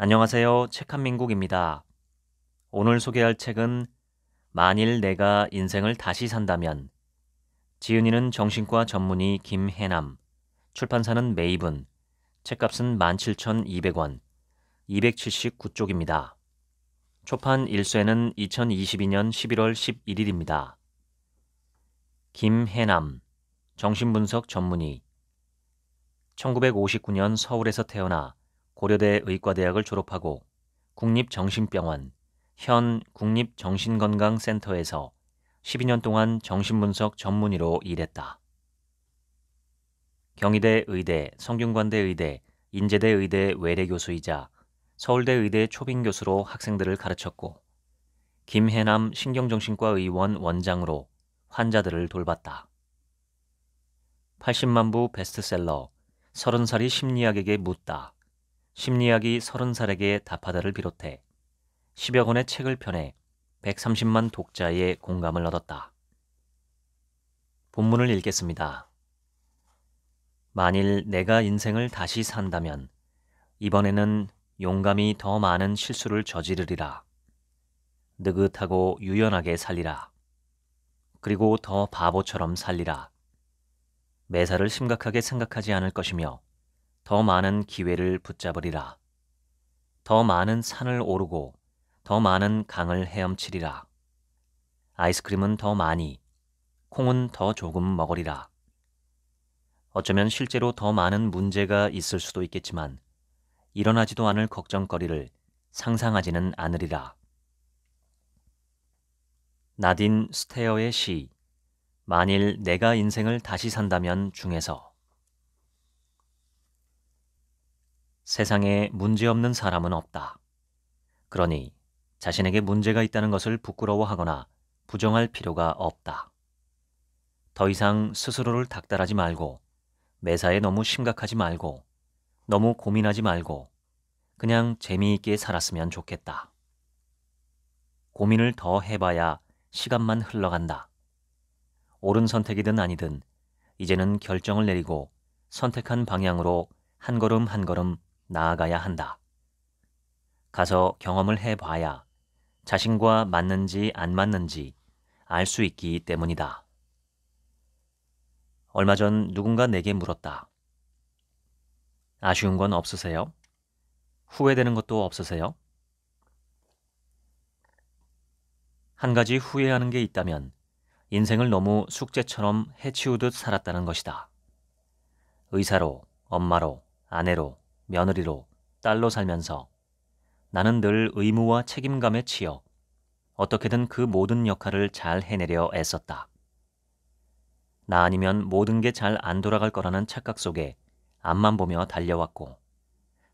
안녕하세요. 책한민국입니다. 오늘 소개할 책은 만일 내가 인생을 다시 산다면, 지은이는 정신과 전문의 김해남, 출판사는 메이븐, 책값은 17,200원, 279쪽입니다. 초판 일쇄는 2022년 11월 11일입니다. 김해남, 정신분석 전문의, 1959년 서울에서 태어나 고려대 의과대학을 졸업하고 국립정신병원, 현 국립정신건강센터에서 12년 동안 정신분석 전문의로 일했다. 경희대 의대, 성균관대 의대, 인제대 의대 외래교수이자 서울대 의대 초빙교수로 학생들을 가르쳤고 김해남 신경정신과 의원 원장으로 환자들을 돌봤다. 80만 부 베스트셀러 30살이 심리학에게 묻다. 심리학이 30살에게 답하다를 비롯해 10여 권의 책을 펴내 130만 독자의 공감을 얻었다. 본문을 읽겠습니다. 만일 내가 인생을 다시 산다면 이번에는 용감히 더 많은 실수를 저지르리라. 느긋하고 유연하게 살리라. 그리고 더 바보처럼 살리라. 매사를 심각하게 생각하지 않을 것이며 더 많은 기회를 붙잡으리라. 더 많은 산을 오르고 더 많은 강을 헤엄치리라. 아이스크림은 더 많이, 콩은 더 조금 먹으리라. 어쩌면 실제로 더 많은 문제가 있을 수도 있겠지만 일어나지도 않을 걱정거리를 상상하지는 않으리라. 나딘 스테어의 시 만일 내가 인생을 다시 산다면 중에서 세상에 문제없는 사람은 없다. 그러니 자신에게 문제가 있다는 것을 부끄러워하거나 부정할 필요가 없다. 더 이상 스스로를 닥달하지 말고 매사에 너무 심각하지 말고 너무 고민하지 말고 그냥 재미있게 살았으면 좋겠다. 고민을 더 해봐야 시간만 흘러간다. 옳은 선택이든 아니든 이제는 결정을 내리고 선택한 방향으로 한 걸음 한 걸음 나아가야 한다. 가서 경험을 해봐야 자신과 맞는지 안 맞는지 알 수 있기 때문이다. 얼마 전 누군가 내게 물었다. 아쉬운 건 없으세요? 후회되는 것도 없으세요? 한 가지 후회하는 게 있다면 인생을 너무 숙제처럼 해치우듯 살았다는 것이다. 의사로, 엄마로, 아내로, 며느리로, 딸로 살면서 나는 늘 의무와 책임감에 치여 어떻게든 그 모든 역할을 잘 해내려 애썼다. 나 아니면 모든 게 잘 안 돌아갈 거라는 착각 속에 앞만 보며 달려왔고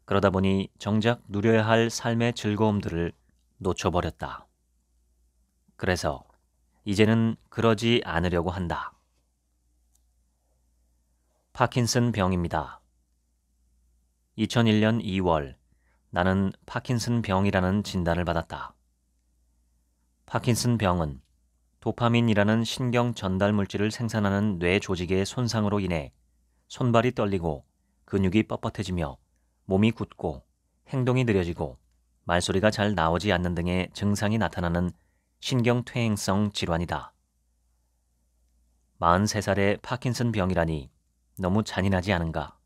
그러다 보니 정작 누려야 할 삶의 즐거움들을 놓쳐버렸다. 그래서 이제는 그러지 않으려고 한다. 파킨슨 병입니다. 2001년 2월 나는 파킨슨 병이라는 진단을 받았다. 파킨슨 병은 도파민이라는 신경 전달 물질을 생산하는 뇌 조직의 손상으로 인해 손발이 떨리고 근육이 뻣뻣해지며 몸이 굳고 행동이 느려지고 말소리가 잘 나오지 않는 등의 증상이 나타나는 신경퇴행성 질환이다. 43살의 파킨슨 병이라니 너무 잔인하지 않은가?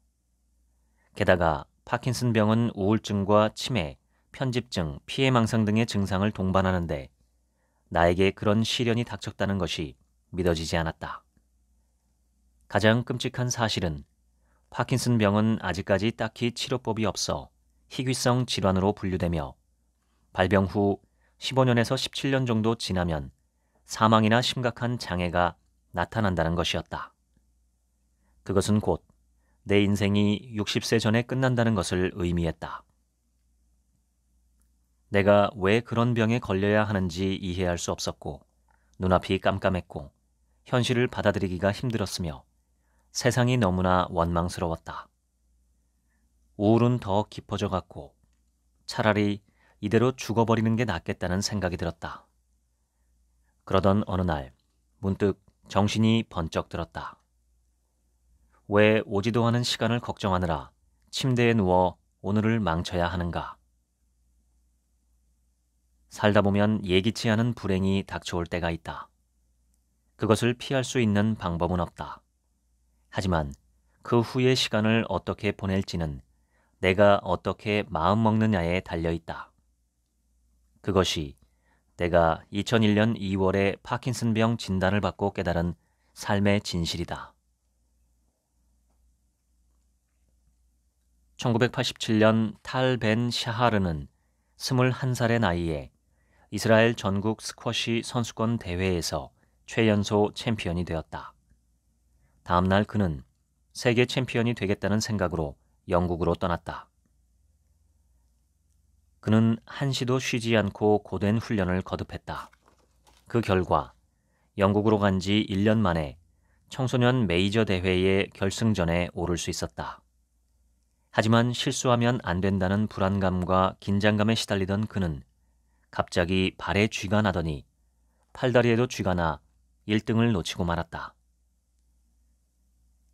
게다가 파킨슨 병은 우울증과 치매, 편집증, 피해망상 등의 증상을 동반하는데 나에게 그런 시련이 닥쳤다는 것이 믿어지지 않았다. 가장 끔찍한 사실은 파킨슨 병은 아직까지 딱히 치료법이 없어 희귀성 질환으로 분류되며 발병 후 15년에서 17년 정도 지나면 사망이나 심각한 장애가 나타난다는 것이었다. 그것은 곧 내 인생이 60세 전에 끝난다는 것을 의미했다. 내가 왜 그런 병에 걸려야 하는지 이해할 수 없었고 눈앞이 깜깜했고 현실을 받아들이기가 힘들었으며 세상이 너무나 원망스러웠다. 우울은 더 깊어져 갔고 차라리 이대로 죽어버리는 게 낫겠다는 생각이 들었다. 그러던 어느 날 문득 정신이 번쩍 들었다. 왜 오지도 않은 시간을 걱정하느라 침대에 누워 오늘을 망쳐야 하는가? 살다 보면 예기치 않은 불행이 닥쳐올 때가 있다. 그것을 피할 수 있는 방법은 없다. 하지만 그 후의 시간을 어떻게 보낼지는 내가 어떻게 마음먹느냐에 달려있다. 그것이 내가 2001년 2월에 파킨슨병 진단을 받고 깨달은 삶의 진실이다. 1987년 탈 벤 샤하르는 21살의 나이에 이스라엘 전국 스쿼시 선수권 대회에서 최연소 챔피언이 되었다. 다음 날 그는 세계 챔피언이 되겠다는 생각으로 영국으로 떠났다. 그는 한시도 쉬지 않고 고된 훈련을 거듭했다. 그 결과 영국으로 간 지 1년 만에 청소년 메이저 대회의 결승전에 오를 수 있었다. 하지만 실수하면 안 된다는 불안감과 긴장감에 시달리던 그는 갑자기 발에 쥐가 나더니 팔다리에도 쥐가 나 1등을 놓치고 말았다.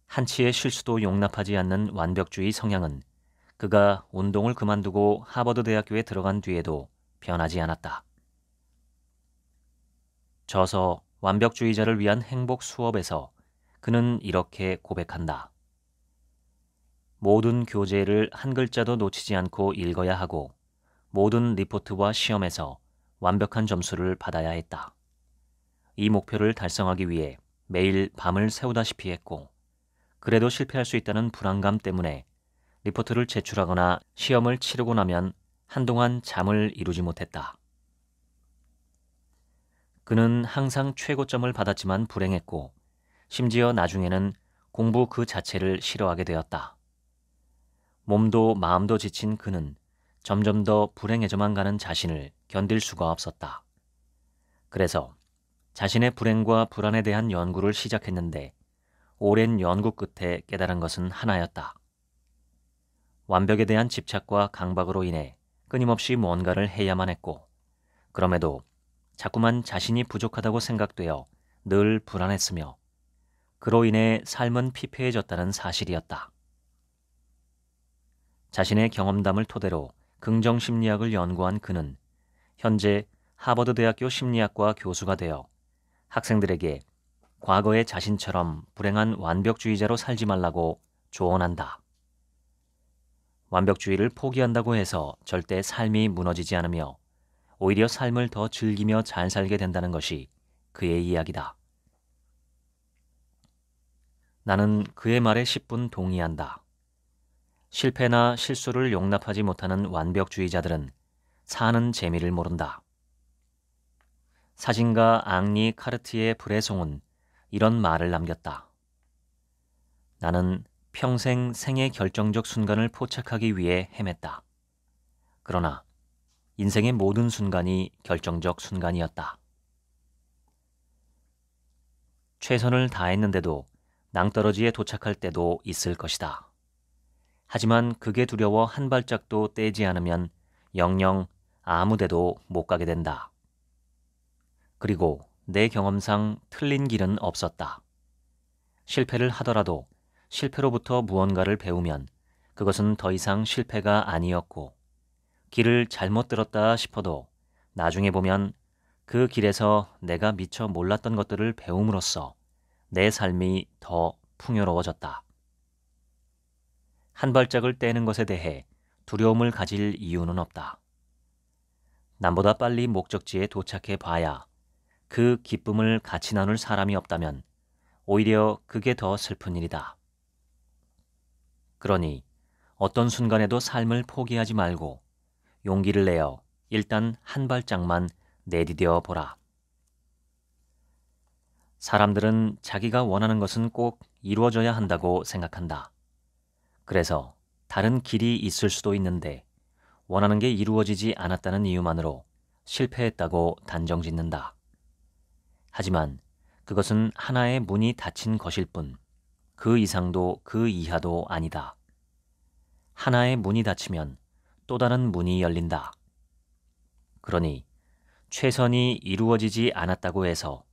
한치의 실수도 용납하지 않는 완벽주의 성향은 그가 운동을 그만두고 하버드 대학교에 들어간 뒤에도 변하지 않았다. 저서 완벽주의자를 위한 행복 수업에서 그는 이렇게 고백한다. 모든 교재를 한 글자도 놓치지 않고 읽어야 하고 모든 리포트와 시험에서 완벽한 점수를 받아야 했다. 이 목표를 달성하기 위해 매일 밤을 새우다시피 했고 그래도 실패할 수 있다는 불안감 때문에 리포트를 제출하거나 시험을 치르고 나면 한동안 잠을 이루지 못했다. 그는 항상 최고점을 받았지만 불행했고 심지어 나중에는 공부 그 자체를 싫어하게 되었다. 몸도 마음도 지친 그는 점점 더 불행해져만 가는 자신을 견딜 수가 없었다. 그래서 자신의 불행과 불안에 대한 연구를 시작했는데 오랜 연구 끝에 깨달은 것은 하나였다. 완벽에 대한 집착과 강박으로 인해 끊임없이 뭔가를 해야만 했고 그럼에도 자꾸만 자신이 부족하다고 생각되어 늘 불안했으며 그로 인해 삶은 피폐해졌다는 사실이었다. 자신의 경험담을 토대로 긍정심리학을 연구한 그는 현재 하버드 대학교 심리학과 교수가 되어 학생들에게 과거의 자신처럼 불행한 완벽주의자로 살지 말라고 조언한다. 완벽주의를 포기한다고 해서 절대 삶이 무너지지 않으며 오히려 삶을 더 즐기며 잘 살게 된다는 것이 그의 이야기다. 나는 그의 말에 10분 동의한다. 실패나 실수를 용납하지 못하는 완벽주의자들은 사는 재미를 모른다. 사진가 앙리 카르티에 브레송은 이런 말을 남겼다. 나는 평생 생의 결정적 순간을 포착하기 위해 헤맸다. 그러나 인생의 모든 순간이 결정적 순간이었다. 최선을 다했는데도 낭떠러지에 도착할 때도 있을 것이다. 하지만 그게 두려워 한 발짝도 떼지 않으면 영영 아무 데도 못 가게 된다. 그리고 내 경험상 틀린 길은 없었다. 실패를 하더라도 실패로부터 무언가를 배우면 그것은 더 이상 실패가 아니었고 길을 잘못 들었다 싶어도 나중에 보면 그 길에서 내가 미처 몰랐던 것들을 배움으로써 내 삶이 더 풍요로워졌다. 한 발짝을 떼는 것에 대해 두려움을 가질 이유는 없다. 남보다 빨리 목적지에 도착해 봐야 그 기쁨을 같이 나눌 사람이 없다면 오히려 그게 더 슬픈 일이다. 그러니 어떤 순간에도 삶을 포기하지 말고 용기를 내어 일단 한 발짝만 내디뎌 보라. 사람들은 자기가 원하는 것은 꼭 이루어져야 한다고 생각한다. 그래서 다른 길이 있을 수도 있는데 원하는 게 이루어지지 않았다는 이유만으로 실패했다고 단정짓는다. 하지만 그것은 하나의 문이 닫힌 것일 뿐 그 이상도 그 이하도 아니다. 하나의 문이 닫히면 또 다른 문이 열린다. 그러니 최선이 이루어지지 않았다고 해서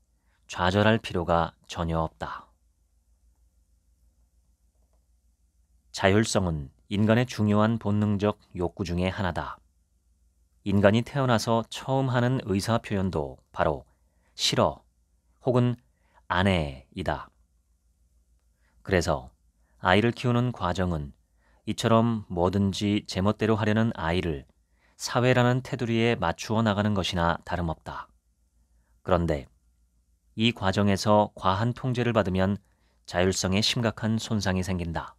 좌절할 필요가 전혀 없다. 자율성은 인간의 중요한 본능적 욕구 중의 하나다. 인간이 태어나서 처음 하는 의사 표현도 바로 싫어 혹은 안 해이다. 그래서 아이를 키우는 과정은 이처럼 뭐든지 제멋대로 하려는 아이를 사회라는 테두리에 맞추어 나가는 것이나 다름없다. 그런데 이 과정에서 과한 통제를 받으면 자율성에 심각한 손상이 생긴다.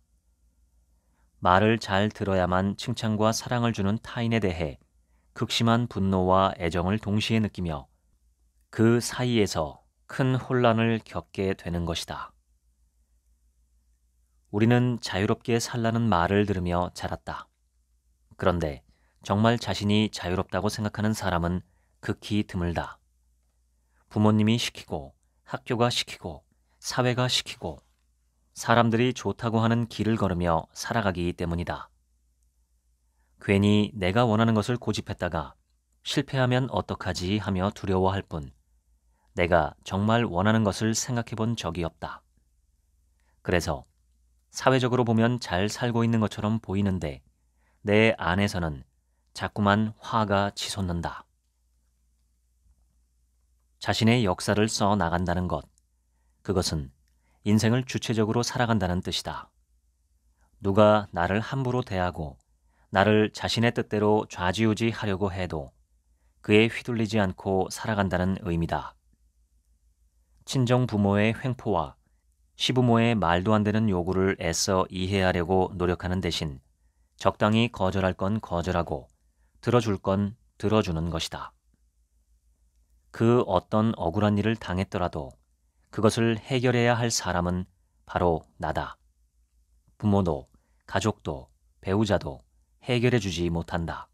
말을 잘 들어야만 칭찬과 사랑을 주는 타인에 대해 극심한 분노와 애정을 동시에 느끼며 그 사이에서 큰 혼란을 겪게 되는 것이다. 우리는 자유롭게 살라는 말을 들으며 자랐다. 그런데 정말 자신이 자유롭다고 생각하는 사람은 극히 드물다. 부모님이 시키고, 학교가 시키고, 사회가 시키고, 사람들이 좋다고 하는 길을 걸으며 살아가기 때문이다. 괜히 내가 원하는 것을 고집했다가 실패하면 어떡하지 하며 두려워할 뿐 내가 정말 원하는 것을 생각해 본 적이 없다. 그래서 사회적으로 보면 잘 살고 있는 것처럼 보이는데 내 안에서는 자꾸만 화가 치솟는다. 자신의 역사를 써 나간다는 것, 그것은 인생을 주체적으로 살아간다는 뜻이다. 누가 나를 함부로 대하고 나를 자신의 뜻대로 좌지우지하려고 해도 그에 휘둘리지 않고 살아간다는 의미다. 친정 부모의 횡포와 시부모의 말도 안 되는 요구를 애써 이해하려고 노력하는 대신 적당히 거절할 건 거절하고 들어줄 건 들어주는 것이다. 그 어떤 억울한 일을 당했더라도 그것을 해결해야 할 사람은 바로 나다. 부모도, 가족도, 배우자도 해결해 주지 못한다.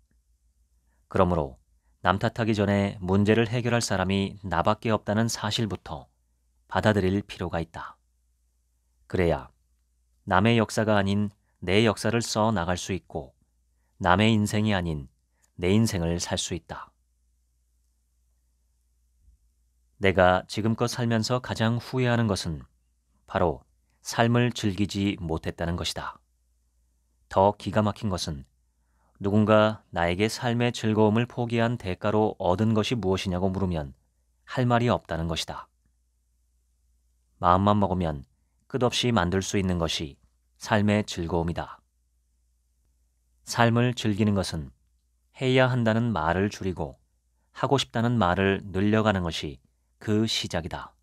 그러므로 남 탓하기 전에 문제를 해결할 사람이 나밖에 없다는 사실부터 받아들일 필요가 있다. 그래야 남의 역사가 아닌 내 역사를 써 나갈 수 있고 남의 인생이 아닌 내 인생을 살 수 있다. 내가 지금껏 살면서 가장 후회하는 것은 바로 삶을 즐기지 못했다는 것이다. 더 기가 막힌 것은 누군가 나에게 삶의 즐거움을 포기한 대가로 얻은 것이 무엇이냐고 물으면 할 말이 없다는 것이다. 마음만 먹으면 끝없이 만들 수 있는 것이 삶의 즐거움이다. 삶을 즐기는 것은 해야 한다는 말을 줄이고 하고 싶다는 말을 늘려가는 것이 그 시작이다.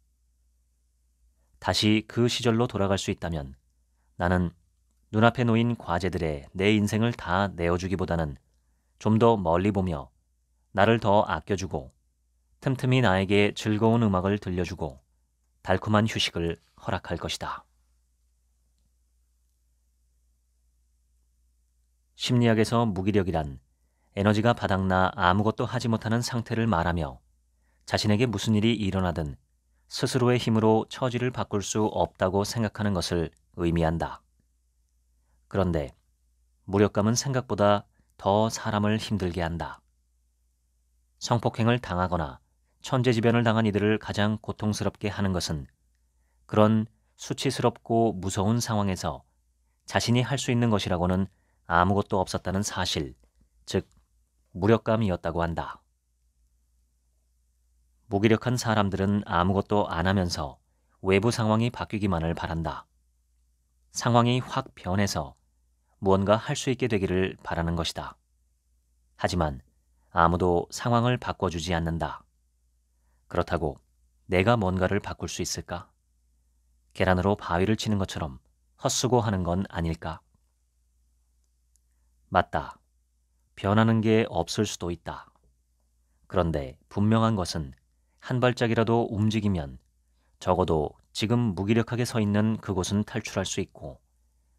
다시 그 시절로 돌아갈 수 있다면 나는 눈앞에 놓인 과제들에 내 인생을 다 내어주기보다는 좀 더 멀리 보며 나를 더 아껴주고 틈틈이 나에게 즐거운 음악을 들려주고 달콤한 휴식을 허락할 것이다. 심리학에서 무기력이란 에너지가 바닥나 아무것도 하지 못하는 상태를 말하며 자신에게 무슨 일이 일어나든 스스로의 힘으로 처지를 바꿀 수 없다고 생각하는 것을 의미한다. 그런데 무력감은 생각보다 더 사람을 힘들게 한다. 성폭행을 당하거나 천재지변을 당한 이들을 가장 고통스럽게 하는 것은 그런 수치스럽고 무서운 상황에서 자신이 할 수 있는 것이라고는 아무것도 없었다는 사실, 즉 무력감이었다고 한다. 무기력한 사람들은 아무것도 안 하면서 외부 상황이 바뀌기만을 바란다. 상황이 확 변해서 무언가 할 수 있게 되기를 바라는 것이다. 하지만 아무도 상황을 바꿔주지 않는다. 그렇다고 내가 뭔가를 바꿀 수 있을까? 계란으로 바위를 치는 것처럼 헛수고하는 건 아닐까? 맞다. 변하는 게 없을 수도 있다. 그런데 분명한 것은 한 발짝이라도 움직이면 적어도 지금 무기력하게 서 있는 그곳은 탈출할 수 있고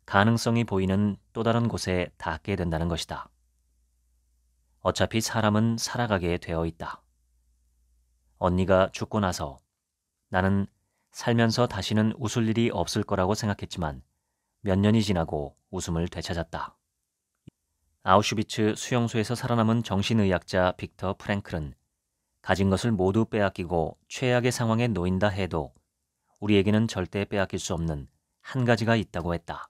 가능성이 보이는 또 다른 곳에 닿게 된다는 것이다. 어차피 사람은 살아가게 되어 있다. 언니가 죽고 나서 나는 살면서 다시는 웃을 일이 없을 거라고 생각했지만 몇 년이 지나고 웃음을 되찾았다. 아우슈비츠 수용소에서 살아남은 정신의학자 빅터 프랭클은 가진 것을 모두 빼앗기고 최악의 상황에 놓인다 해도 우리에게는 절대 빼앗길 수 없는 한 가지가 있다고 했다.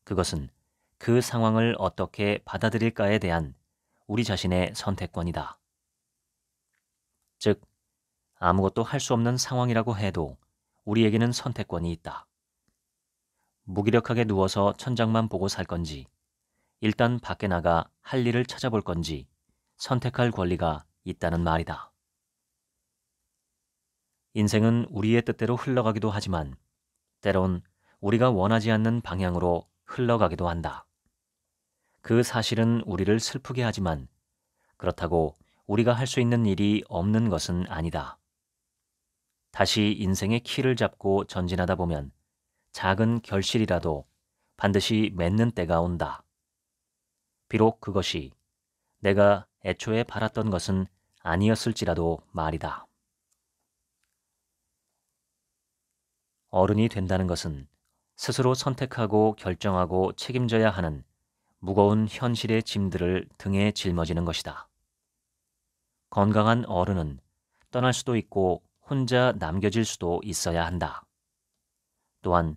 그것은 그 상황을 어떻게 받아들일까에 대한 우리 자신의 선택권이다. 즉, 아무것도 할 수 없는 상황이라고 해도 우리에게는 선택권이 있다. 무기력하게 누워서 천장만 보고 살 건지, 일단 밖에 나가 할 일을 찾아볼 건지 선택할 권리가 있다는 말이다. 인생은 우리의 뜻대로 흘러가기도 하지만 때론 우리가 원하지 않는 방향으로 흘러가기도 한다. 그 사실은 우리를 슬프게 하지만 그렇다고 우리가 할 수 있는 일이 없는 것은 아니다. 다시 인생의 키를 잡고 전진하다 보면 작은 결실이라도 반드시 맺는 때가 온다. 비록 그것이 내가 애초에 바랐던 것은 아니었을지라도 말이다. 어른이 된다는 것은 스스로 선택하고 결정하고 책임져야 하는 무거운 현실의 짐들을 등에 짊어지는 것이다. 건강한 어른은 떠날 수도 있고 혼자 남겨질 수도 있어야 한다. 또한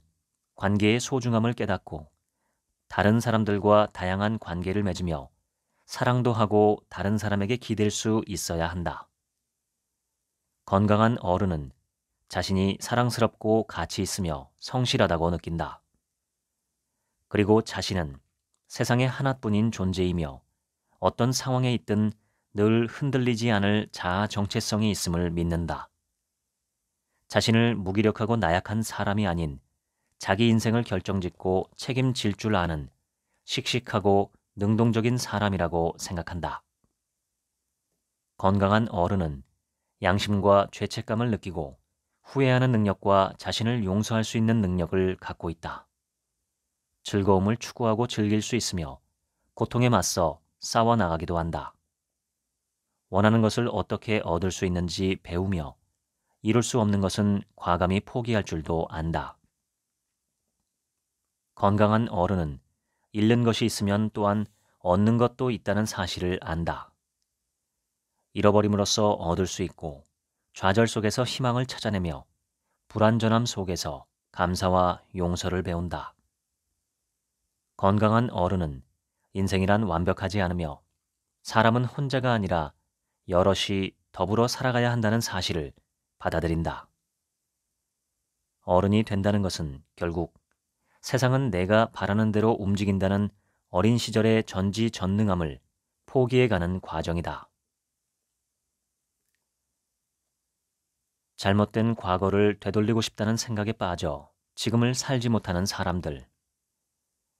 관계의 소중함을 깨닫고 다른 사람들과 다양한 관계를 맺으며 사랑도 하고 다른 사람에게 기댈 수 있어야 한다. 건강한 어른은 자신이 사랑스럽고 가치 있으며 성실하다고 느낀다. 그리고 자신은 세상에 하나뿐인 존재이며 어떤 상황에 있든 늘 흔들리지 않을 자아 정체성이 있음을 믿는다. 자신을 무기력하고 나약한 사람이 아닌 자기 인생을 결정짓고 책임질 줄 아는 씩씩하고 능동적인 사람이라고 생각한다. 건강한 어른은 양심과 죄책감을 느끼고 후회하는 능력과 자신을 용서할 수 있는 능력을 갖고 있다. 즐거움을 추구하고 즐길 수 있으며 고통에 맞서 싸워나가기도 한다. 원하는 것을 어떻게 얻을 수 있는지 배우며 이룰 수 없는 것은 과감히 포기할 줄도 안다. 건강한 어른은 잃는 것이 있으면 또한 얻는 것도 있다는 사실을 안다. 잃어버림으로써 얻을 수 있고 좌절 속에서 희망을 찾아내며 불완전함 속에서 감사와 용서를 배운다. 건강한 어른은 인생이란 완벽하지 않으며 사람은 혼자가 아니라 여럿이 더불어 살아가야 한다는 사실을 받아들인다. 어른이 된다는 것은 결국 세상은 내가 바라는 대로 움직인다는 어린 시절의 전지전능함을 포기해가는 과정이다. 잘못된 과거를 되돌리고 싶다는 생각에 빠져 지금을 살지 못하는 사람들.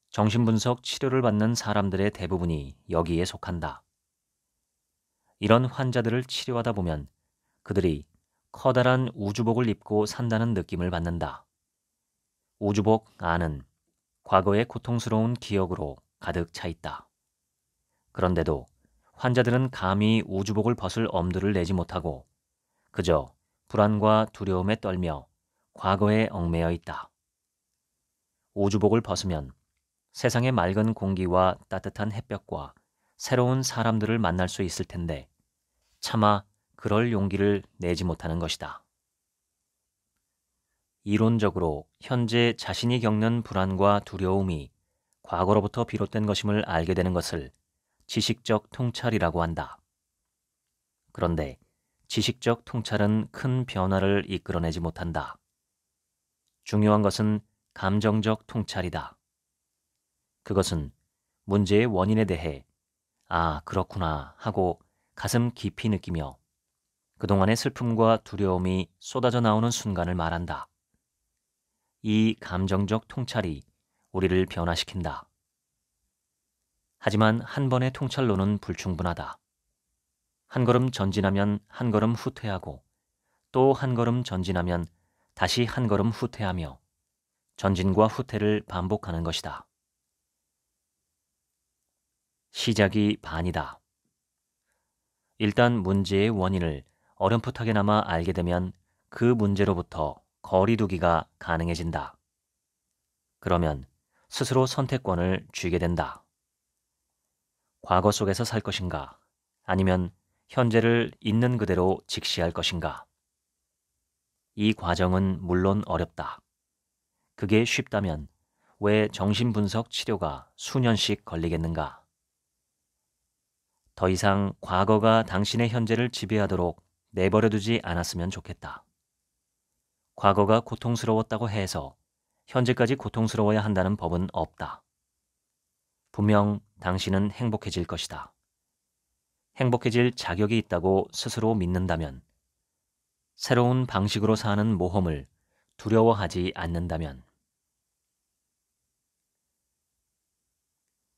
정신분석 치료를 받는 사람들의 대부분이 여기에 속한다. 이런 환자들을 치료하다 보면 그들이 커다란 우주복을 입고 산다는 느낌을 받는다. 우주복 안은 과거의 고통스러운 기억으로 가득 차 있다. 그런데도 환자들은 감히 우주복을 벗을 엄두를 내지 못하고 그저 불안과 두려움에 떨며 과거에 얽매여 있다. 우주복을 벗으면 세상의 맑은 공기와 따뜻한 햇볕과 새로운 사람들을 만날 수 있을 텐데 차마 그럴 용기를 내지 못하는 것이다. 이론적으로 현재 자신이 겪는 불안과 두려움이 과거로부터 비롯된 것임을 알게 되는 것을 지식적 통찰이라고 한다. 그런데 지식적 통찰은 큰 변화를 이끌어내지 못한다. 중요한 것은 감정적 통찰이다. 그것은 문제의 원인에 대해 아, 그렇구나 하고 가슴 깊이 느끼며 그동안의 슬픔과 두려움이 쏟아져 나오는 순간을 말한다. 이 감정적 통찰이 우리를 변화시킨다. 하지만 한 번의 통찰로는 불충분하다. 한 걸음 전진하면 한 걸음 후퇴하고 또 한 걸음 전진하면 다시 한 걸음 후퇴하며 전진과 후퇴를 반복하는 것이다. 시작이 반이다. 일단 문제의 원인을 어렴풋하게나마 알게 되면 그 문제로부터 거리 두기가 가능해진다. 그러면 스스로 선택권을 쥐게 된다. 과거 속에서 살 것인가 아니면 현재를 있는 그대로 직시할 것인가. 이 과정은 물론 어렵다. 그게 쉽다면 왜 정신분석 치료가 수년씩 걸리겠는가? 더 이상 과거가 당신의 현재를 지배하도록 내버려두지 않았으면 좋겠다. 과거가 고통스러웠다고 해서 현재까지 고통스러워야 한다는 법은 없다. 분명 당신은 행복해질 것이다. 행복해질 자격이 있다고 스스로 믿는다면, 새로운 방식으로 사는 모험을 두려워하지 않는다면,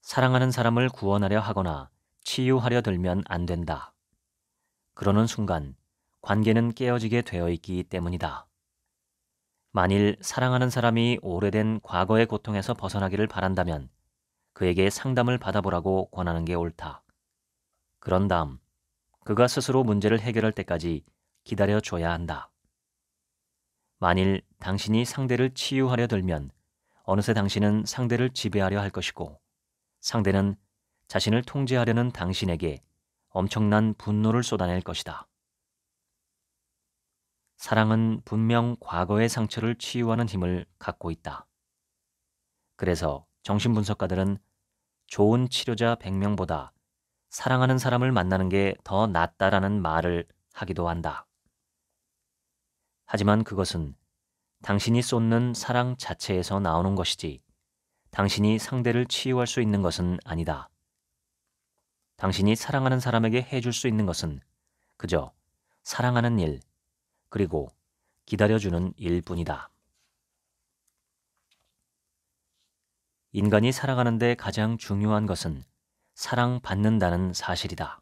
사랑하는 사람을 구원하려 하거나 치유하려 들면 안 된다. 그러는 순간 관계는 깨어지게 되어 있기 때문이다. 만일 사랑하는 사람이 오래된 과거의 고통에서 벗어나기를 바란다면 그에게 상담을 받아보라고 권하는 게 옳다. 그런 다음 그가 스스로 문제를 해결할 때까지 기다려줘야 한다. 만일 당신이 상대를 치유하려 들면 어느새 당신은 상대를 지배하려 할 것이고, 상대는 자신을 통제하려는 당신에게 엄청난 분노를 쏟아낼 것이다. 사랑은 분명 과거의 상처를 치유하는 힘을 갖고 있다. 그래서 정신분석가들은 좋은 치료자 100명보다 사랑하는 사람을 만나는 게 더 낫다라는 말을 하기도 한다. 하지만 그것은 당신이 쏟는 사랑 자체에서 나오는 것이지 당신이 상대를 치유할 수 있는 것은 아니다. 당신이 사랑하는 사람에게 해줄 수 있는 것은 그저 사랑하는 일, 그리고 기다려주는 일뿐이다. 인간이 살아가는데 가장 중요한 것은 사랑받는다는 사실이다.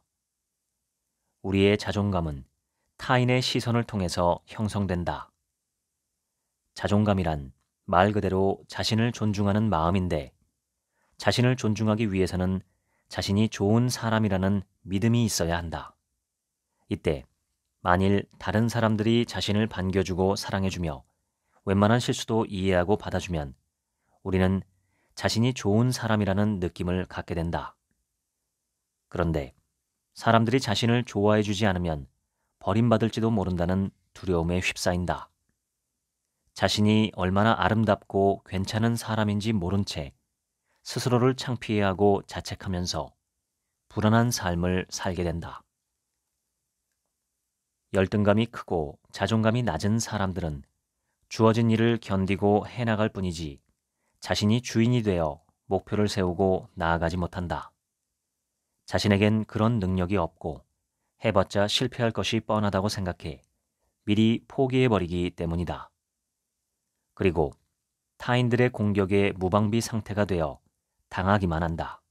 우리의 자존감은 타인의 시선을 통해서 형성된다. 자존감이란 말 그대로 자신을 존중하는 마음인데, 자신을 존중하기 위해서는 자신이 좋은 사람이라는 믿음이 있어야 한다. 이때 만일 다른 사람들이 자신을 반겨주고 사랑해주며 웬만한 실수도 이해하고 받아주면 우리는 자신이 좋은 사람이라는 느낌을 갖게 된다. 그런데 사람들이 자신을 좋아해주지 않으면 버림받을지도 모른다는 두려움에 휩싸인다. 자신이 얼마나 아름답고 괜찮은 사람인지 모른 채 스스로를 창피해하고 자책하면서 불안한 삶을 살게 된다. 열등감이 크고 자존감이 낮은 사람들은 주어진 일을 견디고 해나갈 뿐이지 자신이 주인이 되어 목표를 세우고 나아가지 못한다. 자신에겐 그런 능력이 없고 해봤자 실패할 것이 뻔하다고 생각해 미리 포기해버리기 때문이다. 그리고 타인들의 공격에 무방비 상태가 되어 당하기만 한다.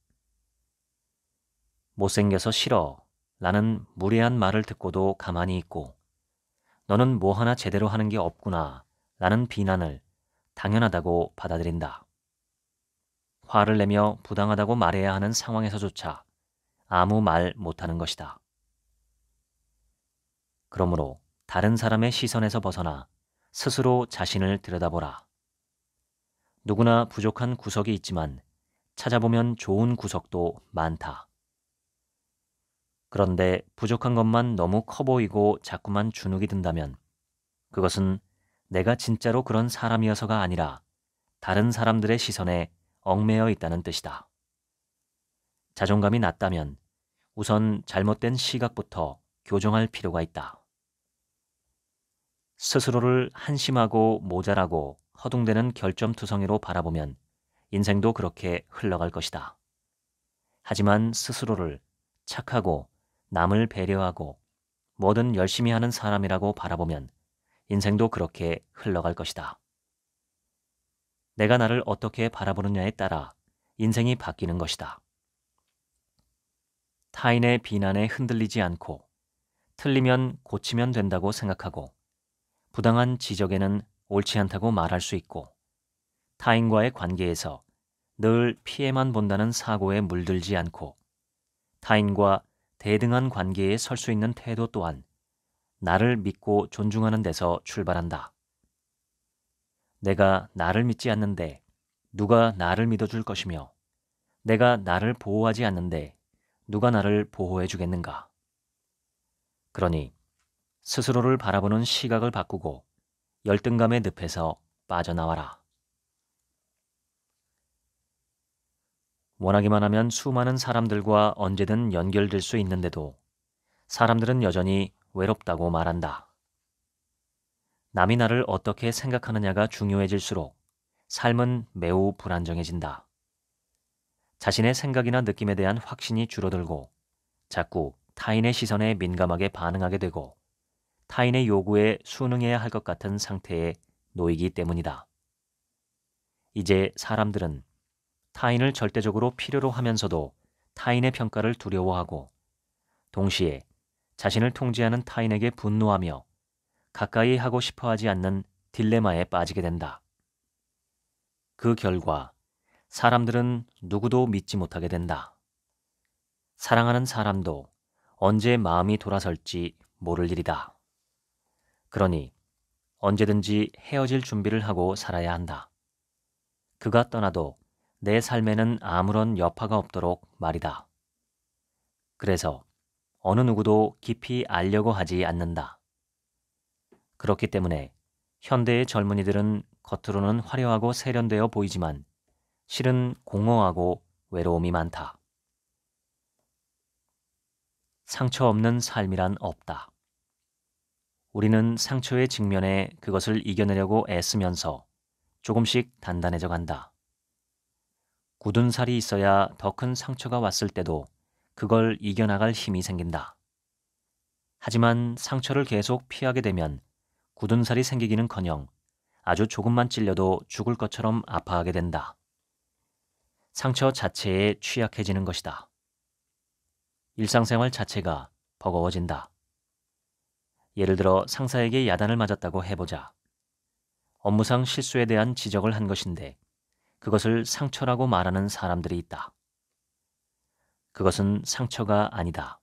못생겨서 싫어 라는 무례한 말을 듣고도 가만히 있고, 너는 뭐 하나 제대로 하는 게 없구나 라는 비난을 당연하다고 받아들인다. 화를 내며 부당하다고 말해야 하는 상황에서조차 아무 말 못하는 것이다. 그러므로 다른 사람의 시선에서 벗어나 스스로 자신을 들여다보라. 누구나 부족한 구석이 있지만 찾아보면 좋은 구석도 많다. 그런데 부족한 것만 너무 커 보이고 자꾸만 주눅이 든다면 그것은 내가 진짜로 그런 사람이어서가 아니라 다른 사람들의 시선에 얽매여 있다는 뜻이다. 자존감이 낮다면 우선 잘못된 시각부터 교정할 필요가 있다. 스스로를 한심하고 모자라고 허둥대는 결점투성이로 바라보면 인생도 그렇게 흘러갈 것이다. 하지만 스스로를 착하고 남을 배려하고 뭐든 열심히 하는 사람이라고 바라보면 인생도 그렇게 흘러갈 것이다. 내가 나를 어떻게 바라보느냐에 따라 인생이 바뀌는 것이다. 타인의 비난에 흔들리지 않고 틀리면 고치면 된다고 생각하고 부당한 지적에는 옳지 않다고 말할 수 있고 타인과의 관계에서 늘 피해만 본다는 사고에 물들지 않고 타인과 대등한 관계에 설 수 있는 태도 또한 나를 믿고 존중하는 데서 출발한다. 내가 나를 믿지 않는데 누가 나를 믿어줄 것이며 내가 나를 보호하지 않는데 누가 나를 보호해 주겠는가. 그러니 스스로를 바라보는 시각을 바꾸고 열등감의 늪에서 빠져나와라. 원하기만 하면 수많은 사람들과 언제든 연결될 수 있는데도 사람들은 여전히 외롭다고 말한다. 남이 나를 어떻게 생각하느냐가 중요해질수록 삶은 매우 불안정해진다. 자신의 생각이나 느낌에 대한 확신이 줄어들고 자꾸 타인의 시선에 민감하게 반응하게 되고 타인의 요구에 순응해야 할 것 같은 상태에 놓이기 때문이다. 이제 사람들은 타인을 절대적으로 필요로 하면서도 타인의 평가를 두려워하고 동시에 자신을 통제하는 타인에게 분노하며 가까이 하고 싶어 하지 않는 딜레마에 빠지게 된다. 그 결과 사람들은 누구도 믿지 못하게 된다. 사랑하는 사람도 언제 마음이 돌아설지 모를 일이다. 그러니 언제든지 헤어질 준비를 하고 살아야 한다. 그가 떠나도 내 삶에는 아무런 여파가 없도록 말이다. 그래서 어느 누구도 깊이 알려고 하지 않는다. 그렇기 때문에 현대의 젊은이들은 겉으로는 화려하고 세련되어 보이지만 실은 공허하고 외로움이 많다. 상처 없는 삶이란 없다. 우리는 상처의 직면에 그것을 이겨내려고 애쓰면서 조금씩 단단해져 간다. 굳은 살이 있어야 더 큰 상처가 왔을 때도 그걸 이겨나갈 힘이 생긴다. 하지만 상처를 계속 피하게 되면 굳은 살이 생기기는커녕 아주 조금만 찔려도 죽을 것처럼 아파하게 된다. 상처 자체에 취약해지는 것이다. 일상생활 자체가 버거워진다. 예를 들어 상사에게 야단을 맞았다고 해보자. 업무상 실수에 대한 지적을 한 것인데 그것을 상처라고 말하는 사람들이 있다. 그것은 상처가 아니다.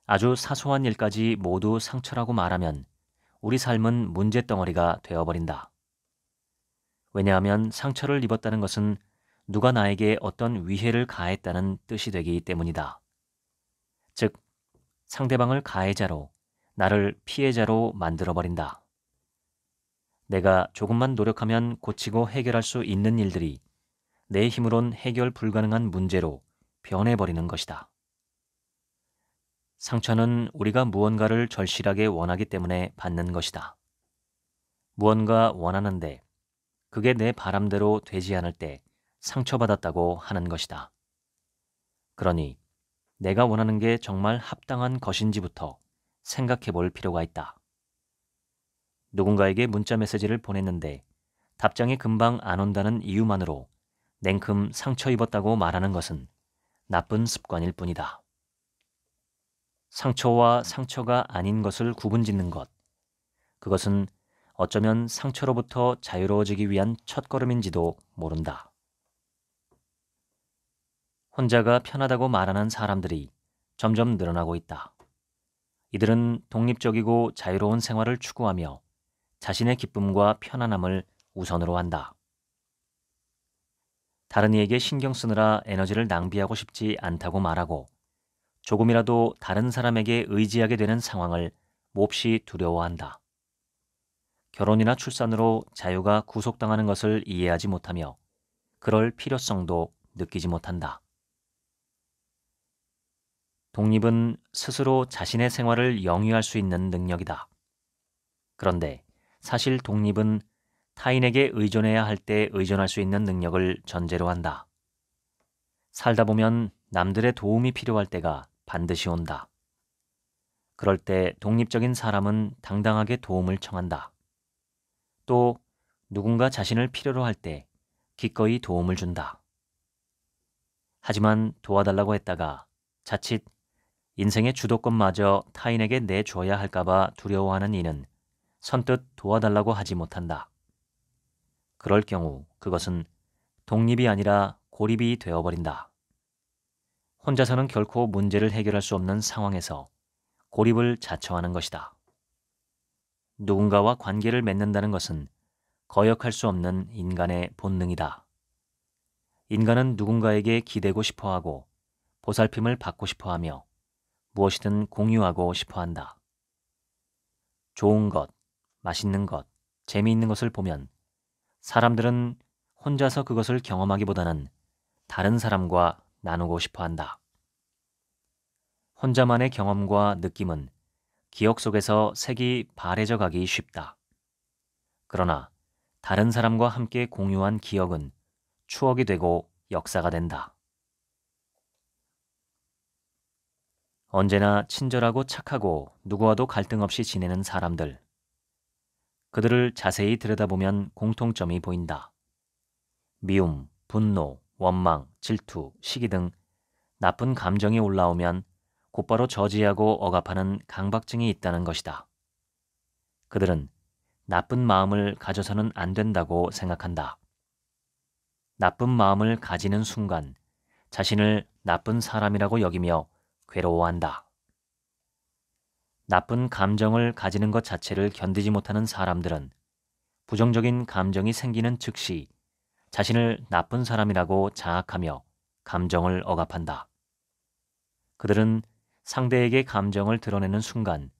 아주 사소한 일까지 모두 상처라고 말하면 우리 삶은 문제덩어리가 되어버린다. 왜냐하면 상처를 입었다는 것은 누가 나에게 어떤 위해를 가했다는 뜻이 되기 때문이다. 즉, 상대방을 가해자로, 나를 피해자로 만들어버린다. 내가 조금만 노력하면 고치고 해결할 수 있는 일들이 내 힘으론 해결 불가능한 문제로 변해버리는 것이다. 상처는 우리가 무언가를 절실하게 원하기 때문에 받는 것이다. 무언가 원하는데 그게 내 바람대로 되지 않을 때 상처받았다고 하는 것이다. 그러니 내가 원하는 게 정말 합당한 것인지부터 생각해 볼 필요가 있다. 누군가에게 문자 메시지를 보냈는데 답장이 금방 안 온다는 이유만으로 냉큼 상처 입었다고 말하는 것은 나쁜 습관일 뿐이다. 상처와 상처가 아닌 것을 구분짓는 것, 그것은 어쩌면 상처로부터 자유로워지기 위한 첫걸음인지도 모른다. 혼자가 편하다고 말하는 사람들이 점점 늘어나고 있다. 이들은 독립적이고 자유로운 생활을 추구하며 자신의 기쁨과 편안함을 우선으로 한다. 다른 이에게 신경 쓰느라 에너지를 낭비하고 싶지 않다고 말하고 조금이라도 다른 사람에게 의지하게 되는 상황을 몹시 두려워한다. 결혼이나 출산으로 자유가 구속당하는 것을 이해하지 못하며 그럴 필요성도 느끼지 못한다. 독립은 스스로 자신의 생활을 영위할 수 있는 능력이다. 그런데 사실 독립은 타인에게 의존해야 할 때 의존할 수 있는 능력을 전제로 한다. 살다 보면 남들의 도움이 필요할 때가 반드시 온다. 그럴 때 독립적인 사람은 당당하게 도움을 청한다. 또 누군가 자신을 필요로 할 때 기꺼이 도움을 준다. 하지만 도와달라고 했다가 자칫 인생의 주도권마저 타인에게 내줘야 할까봐 두려워하는 이는 선뜻 도와달라고 하지 못한다. 그럴 경우 그것은 독립이 아니라 고립이 되어버린다. 혼자서는 결코 문제를 해결할 수 없는 상황에서 고립을 자처하는 것이다. 누군가와 관계를 맺는다는 것은 거역할 수 없는 인간의 본능이다. 인간은 누군가에게 기대고 싶어하고 보살핌을 받고 싶어하며 무엇이든 공유하고 싶어한다. 좋은 것, 맛있는 것, 재미있는 것을 보면 사람들은 혼자서 그것을 경험하기보다는 다른 사람과 나누고 싶어 한다. 혼자만의 경험과 느낌은 기억 속에서 색이 바래져 가기 쉽다. 그러나 다른 사람과 함께 공유한 기억은 추억이 되고 역사가 된다. 언제나 친절하고 착하고 누구와도 갈등 없이 지내는 사람들. 그들을 자세히 들여다보면 공통점이 보인다. 미움, 분노, 원망, 질투, 시기 등 나쁜 감정이 올라오면 곧바로 저지하고 억압하는 강박증이 있다는 것이다. 그들은 나쁜 마음을 가져서는 안 된다고 생각한다. 나쁜 마음을 가지는 순간 자신을 나쁜 사람이라고 여기며 괴로워한다. 나쁜 감정을 가지는 것 자체를 견디지 못하는 사람들은 부정적인 감정이 생기는 즉시 자신을 나쁜 사람이라고 자학하며 감정을 억압한다. 그들은 상대에게 감정을 드러내는 순간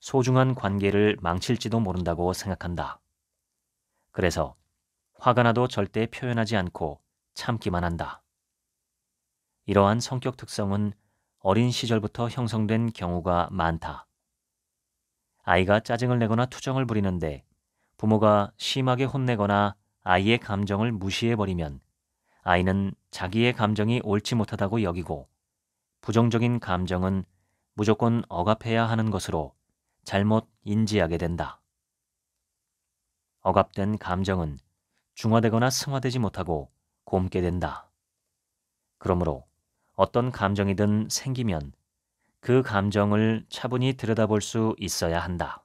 소중한 관계를 망칠지도 모른다고 생각한다. 그래서 화가 나도 절대 표현하지 않고 참기만 한다. 이러한 성격 특성은 어린 시절부터 형성된 경우가 많다. 아이가 짜증을 내거나 투정을 부리는데 부모가 심하게 혼내거나 아이의 감정을 무시해버리면 아이는 자기의 감정이 옳지 못하다고 여기고 부정적인 감정은 무조건 억압해야 하는 것으로 잘못 인지하게 된다. 억압된 감정은 중화되거나 승화되지 못하고 곪게 된다. 그러므로 어떤 감정이든 생기면 그 감정을 차분히 들여다볼 수 있어야 한다.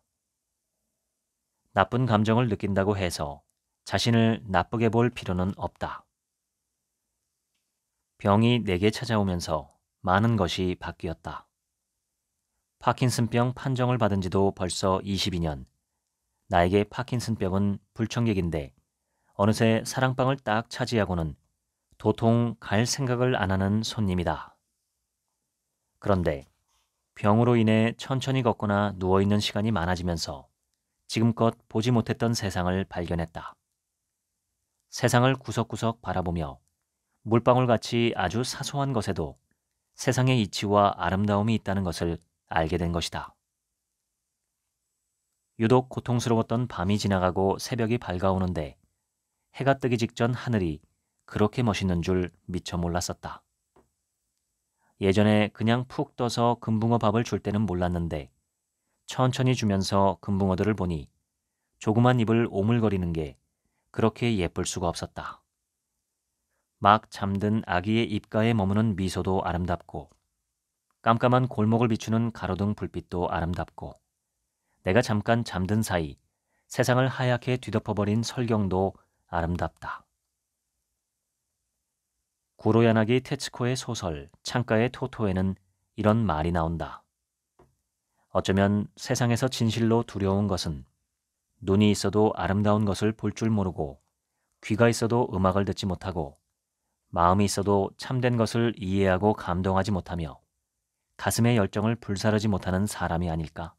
나쁜 감정을 느낀다고 해서 자신을 나쁘게 볼 필요는 없다. 병이 내게 찾아오면서 많은 것이 바뀌었다. 파킨슨병 판정을 받은 지도 벌써 22년. 나에게 파킨슨병은 불청객인데 어느새 사랑방을 딱 차지하고는 도통 갈 생각을 안 하는 손님이다. 그런데 병으로 인해 천천히 걷거나 누워있는 시간이 많아지면서 지금껏 보지 못했던 세상을 발견했다. 세상을 구석구석 바라보며 물방울같이 아주 사소한 것에도 세상의 이치와 아름다움이 있다는 것을 알게 된 것이다. 유독 고통스러웠던 밤이 지나가고 새벽이 밝아오는데 해가 뜨기 직전 하늘이 그렇게 멋있는 줄 미처 몰랐었다. 예전에 그냥 푹 떠서 금붕어 밥을 줄 때는 몰랐는데 천천히 주면서 금붕어들을 보니 조그만 입을 오물거리는 게 그렇게 예쁠 수가 없었다. 막 잠든 아기의 입가에 머무는 미소도 아름답고 깜깜한 골목을 비추는 가로등 불빛도 아름답고 내가 잠깐 잠든 사이 세상을 하얗게 뒤덮어버린 설경도 아름답다. 구로야나기 테츠코의 소설 창가의 토토에는 이런 말이 나온다. 어쩌면 세상에서 진실로 두려운 것은 눈이 있어도 아름다운 것을 볼 줄 모르고 귀가 있어도 음악을 듣지 못하고 마음이 있어도 참된 것을 이해하고 감동하지 못하며 가슴의 열정을 불사르지 못하는 사람이 아닐까.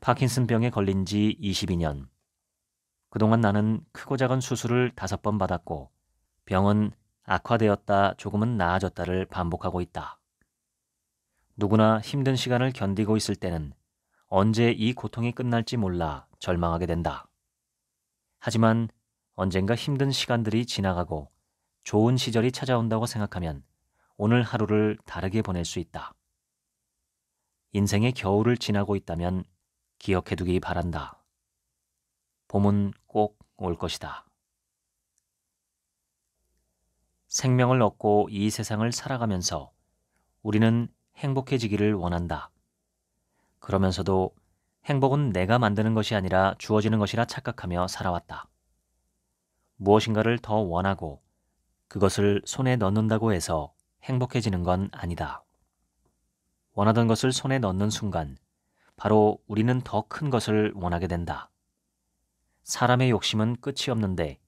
파킨슨병에 걸린 지 22년. 그동안 나는 크고 작은 수술을 5번 받았고 병은 악화되었다 조금은 나아졌다를 반복하고 있다. 누구나 힘든 시간을 견디고 있을 때는 언제 이 고통이 끝날지 몰라 절망하게 된다. 하지만 언젠가 힘든 시간들이 지나가고 좋은 시절이 찾아온다고 생각하면 오늘 하루를 다르게 보낼 수 있다. 인생의 겨울을 지나고 있다면 기억해두기 바란다. 봄은 꼭 올 것이다. 생명을 얻고 이 세상을 살아가면서 우리는 행복해지기를 원한다. 그러면서도 행복은 내가 만드는 것이 아니라 주어지는 것이라 착각하며 살아왔다. 무엇인가를 더 원하고 그것을 손에 넣는다고 해서 행복해지는 건 아니다. 원하던 것을 손에 넣는 순간 바로 우리는 더 큰 것을 원하게 된다. 사람의 욕심은 끝이 없는데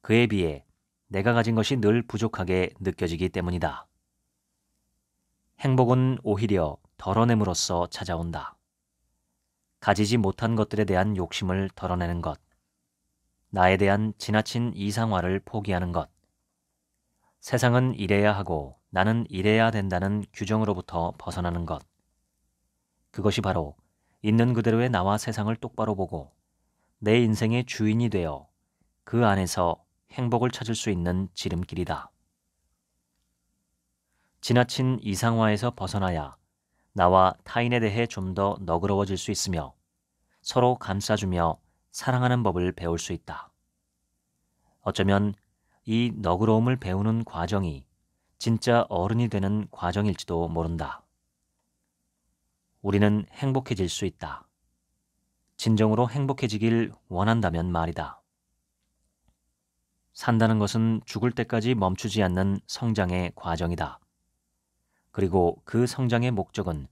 그에 비해 내가 가진 것이 늘 부족하게 느껴지기 때문이다. 행복은 오히려 덜어냄으로써 찾아온다. 가지지 못한 것들에 대한 욕심을 덜어내는 것. 나에 대한 지나친 이상화를 포기하는 것. 세상은 이래야 하고 나는 이래야 된다는 규정으로부터 벗어나는 것. 그것이 바로 있는 그대로의 나와 세상을 똑바로 보고 내 인생의 주인이 되어 그 안에서 행복을 찾을 수 있는 지름길이다. 지나친 이상화에서 벗어나야 나와 타인에 대해 좀 더 너그러워질 수 있으며 서로 감싸주며 사랑하는 법을 배울 수 있다. 어쩌면 이 너그러움을 배우는 과정이 진짜 어른이 되는 과정일지도 모른다. 우리는 행복해질 수 있다. 진정으로 행복해지길 원한다면 말이다. 산다는 것은 죽을 때까지 멈추지 않는 성장의 과정이다. 그리고 그 성장의 목적은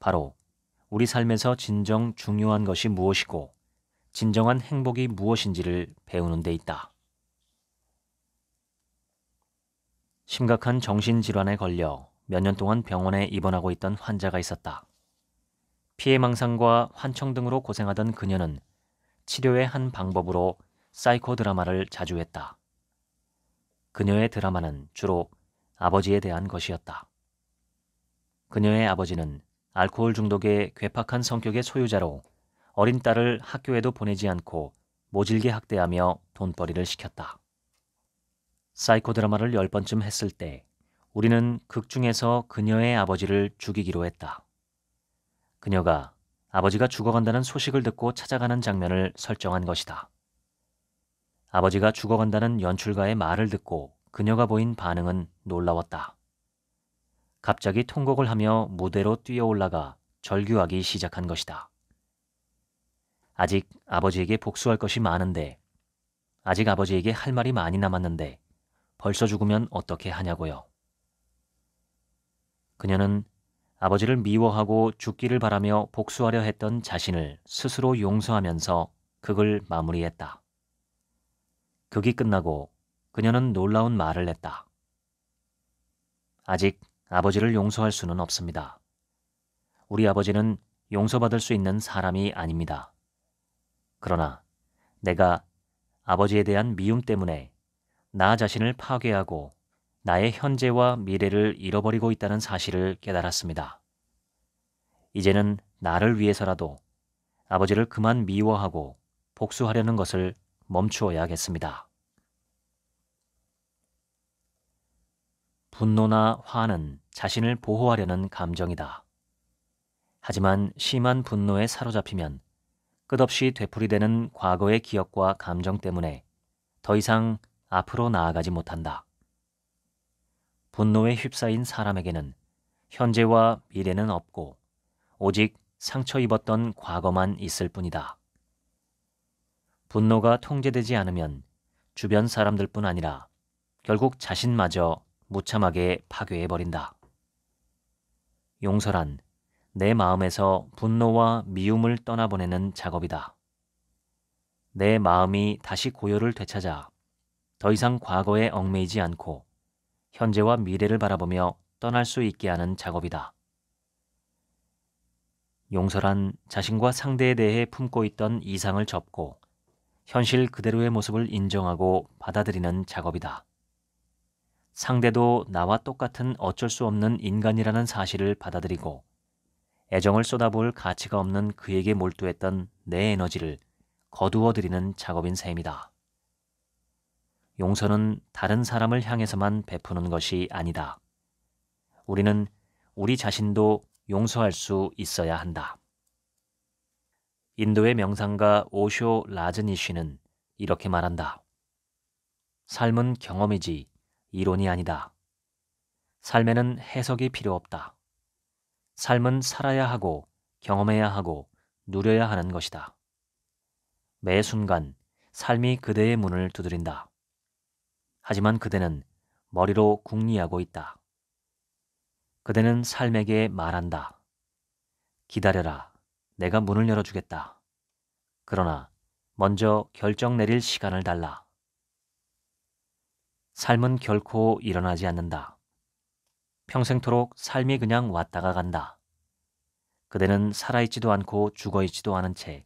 바로 우리 삶에서 진정 중요한 것이 무엇이고 진정한 행복이 무엇인지를 배우는 데 있다. 심각한 정신질환에 걸려 몇 년 동안 병원에 입원하고 있던 환자가 있었다. 피해망상과 환청 등으로 고생하던 그녀는 치료의 한 방법으로 사이코 드라마를 자주 했다. 그녀의 드라마는 주로 아버지에 대한 것이었다. 그녀의 아버지는 알코올 중독의 괴팍한 성격의 소유자로 어린 딸을 학교에도 보내지 않고 모질게 학대하며 돈벌이를 시켰다. 사이코 드라마를 10번쯤 했을 때 우리는 극 중에서 그녀의 아버지를 죽이기로 했다. 그녀가 아버지가 죽어간다는 소식을 듣고 찾아가는 장면을 설정한 것이다. 아버지가 죽어간다는 연출가의 말을 듣고 그녀가 보인 반응은 놀라웠다. 갑자기 통곡을 하며 무대로 뛰어올라가 절규하기 시작한 것이다. 아직 아버지에게 복수할 것이 많은데, 아직 아버지에게 할 말이 많이 남았는데 벌써 죽으면 어떻게 하냐고요. 그녀는 아버지를 미워하고 죽기를 바라며 복수하려 했던 자신을 스스로 용서하면서 극을 마무리했다. 극이 끝나고 그녀는 놀라운 말을 했다. 아직 아버지를 용서할 수는 없습니다. 우리 아버지는 용서받을 수 있는 사람이 아닙니다. 그러나 내가 아버지에 대한 미움 때문에 나 자신을 파괴하고 나의 현재와 미래를 잃어버리고 있다는 사실을 깨달았습니다. 이제는 나를 위해서라도 아버지를 그만 미워하고 복수하려는 것을 멈추어야겠습니다. 분노나 화는 자신을 보호하려는 감정이다. 하지만 심한 분노에 사로잡히면 끝없이 되풀이되는 과거의 기억과 감정 때문에 더 이상 앞으로 나아가지 못한다. 분노에 휩싸인 사람에게는 현재와 미래는 없고 오직 상처 입었던 과거만 있을 뿐이다. 분노가 통제되지 않으면 주변 사람들뿐 아니라 결국 자신마저 무참하게 파괴해버린다. 용서란 내 마음에서 분노와 미움을 떠나보내는 작업이다. 내 마음이 다시 고요를 되찾아 더 이상 과거에 얽매이지 않고 현재와 미래를 바라보며 떠날 수 있게 하는 작업이다. 용서란 자신과 상대에 대해 품고 있던 이상을 접고 현실 그대로의 모습을 인정하고 받아들이는 작업이다. 상대도 나와 똑같은 어쩔 수 없는 인간이라는 사실을 받아들이고 애정을 쏟아부을 가치가 없는 그에게 몰두했던 내 에너지를 거두어들이는 작업인 셈이다. 용서는 다른 사람을 향해서만 베푸는 것이 아니다. 우리는 우리 자신도 용서할 수 있어야 한다. 인도의 명상가 오쇼 라즈니쉬는 이렇게 말한다. 삶은 경험이지 이론이 아니다. 삶에는 해석이 필요 없다. 삶은 살아야 하고 경험해야 하고 누려야 하는 것이다. 매 순간 삶이 그대의 문을 두드린다. 하지만 그대는 머리로 궁리하고 있다. 그대는 삶에게 말한다. 기다려라. 내가 문을 열어주겠다. 그러나 먼저 결정 내릴 시간을 달라. 삶은 결코 일어나지 않는다. 평생토록 삶이 그냥 왔다가 간다. 그대는 살아있지도 않고 죽어있지도 않은 채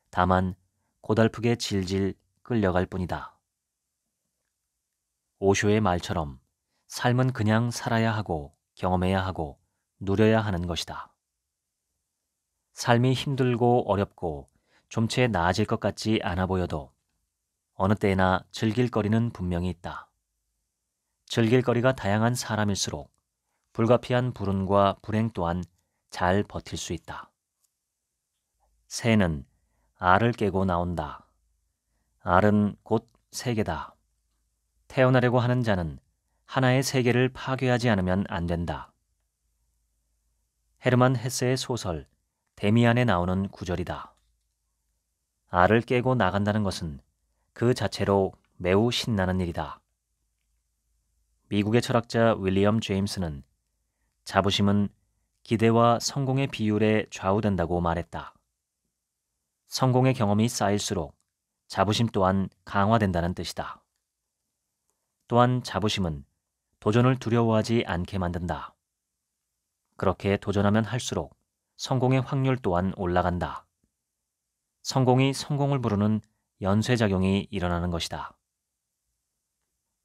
다만 고달프게 질질 끌려갈 뿐이다. 오쇼의 말처럼 삶은 그냥 살아야 하고 경험해야 하고 누려야 하는 것이다. 삶이 힘들고 어렵고 좀 채 나아질 것 같지 않아 보여도 어느 때나 즐길 거리는 분명히 있다. 즐길 거리가 다양한 사람일수록 불가피한 불운과 불행 또한 잘 버틸 수 있다. 새는 알을 깨고 나온다. 알은 곧 세계다. 태어나려고 하는 자는 하나의 세계를 파괴하지 않으면 안 된다. 헤르만 헤세의 소설 데미안에 나오는 구절이다. 알을 깨고 나간다는 것은 그 자체로 매우 신나는 일이다. 미국의 철학자 윌리엄 제임스는 자부심은 기대와 성공의 비율에 좌우된다고 말했다. 성공의 경험이 쌓일수록 자부심 또한 강화된다는 뜻이다. 또한 자부심은 도전을 두려워하지 않게 만든다. 그렇게 도전하면 할수록 성공의 확률 또한 올라간다. 성공이 성공을 부르는 연쇄작용이 일어나는 것이다.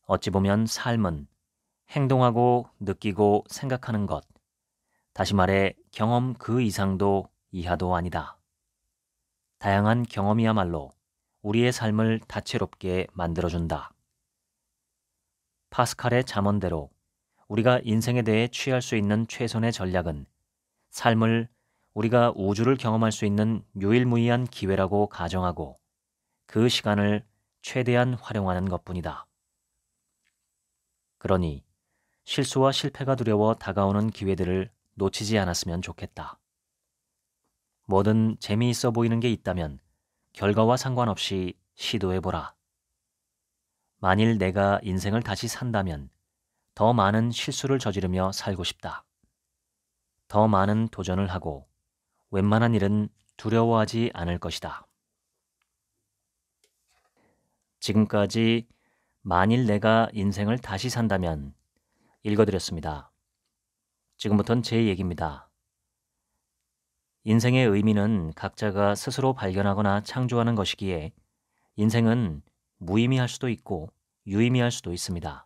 어찌 보면 삶은 행동하고 느끼고 생각하는 것, 다시 말해 경험 그 이상도 이하도 아니다. 다양한 경험이야말로 우리의 삶을 다채롭게 만들어준다. 파스칼의 잠언대로 우리가 인생에 대해 취할 수 있는 최선의 전략은 삶을 우리가 우주를 경험할 수 있는 유일무이한 기회라고 가정하고 그 시간을 최대한 활용하는 것뿐이다. 그러니 실수와 실패가 두려워 다가오는 기회들을 놓치지 않았으면 좋겠다. 뭐든 재미있어 보이는 게 있다면 결과와 상관없이 시도해보라. 만일 내가 인생을 다시 산다면 더 많은 실수를 저지르며 살고 싶다. 더 많은 도전을 하고 웬만한 일은 두려워하지 않을 것이다. 지금까지 만일 내가 인생을 다시 산다면 읽어드렸습니다. 지금부터는 제 얘기입니다. 인생의 의미는 각자가 스스로 발견하거나 창조하는 것이기에 인생은 무의미할 수도 있고 유의미할 수도 있습니다.